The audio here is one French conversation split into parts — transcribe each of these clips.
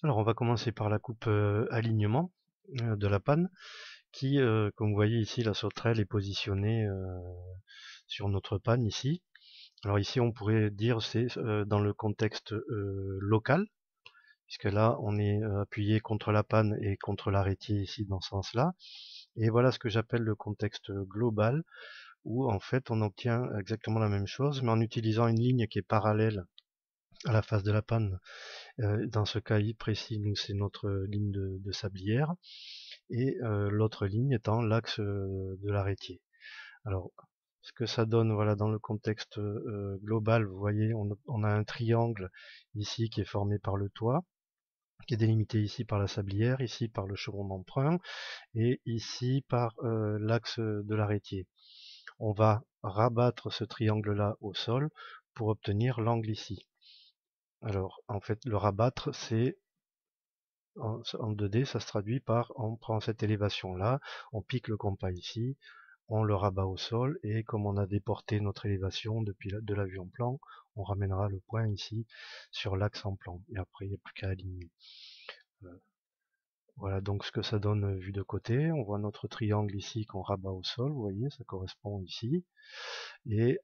Alors on va commencer par la coupe alignement de la panne qui, comme vous voyez ici, la sauterelle est positionnée sur notre panne ici. Alors ici on pourrait dire c'est dans le contexte local, puisque là on est appuyé contre la panne et contre l'arrêtier ici dans ce sens-là. Et voilà ce que j'appelle le contexte global, où en fait on obtient exactement la même chose, mais en utilisant une ligne qui est parallèle à la face de la panne. Dans ce cas précis, nous c'est notre ligne de sablière, et l'autre ligne étant l'axe de l'arrêtier. Alors, ce que ça donne, voilà, dans le contexte global, vous voyez, on a un triangle ici qui est formé par le toit, qui est délimité ici par la sablière, ici par le chevron d'emprunt, et ici par l'axe de l'arrêtier. On va rabattre ce triangle-là au sol pour obtenir l'angle ici. Alors, en fait, le rabattre, c'est en 2D, ça se traduit par on prend cette élévation-là, on pique le compas ici, on le rabat au sol, et comme on a déporté notre élévation depuis de la vue en plan, on ramènera le point ici sur l'axe en plan. Et après, il n'y a plus qu'à aligner. Voilà donc ce que ça donne vu de côté. On voit notre triangle ici qu'on rabat au sol, vous voyez, ça correspond ici. Et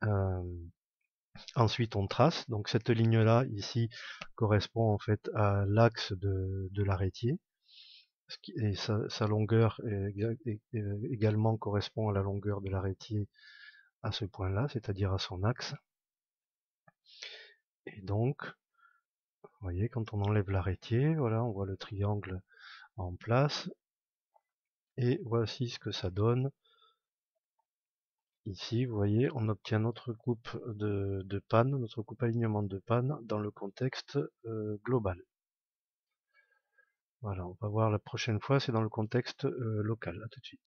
ensuite on trace, donc cette ligne-là ici correspond en fait à l'axe de l'arrêtier. Et sa longueur également correspond à la longueur de l'arrêtier à ce point-là, c'est-à-dire à son axe. Et donc, vous voyez, quand on enlève l'arrêtier, voilà, on voit le triangle en place. Et voici ce que ça donne. Ici, vous voyez, on obtient notre coupe de panne, notre coupe alignement de panne dans le contexte global. Voilà, on va voir la prochaine fois, c'est dans le contexte local. À tout de suite.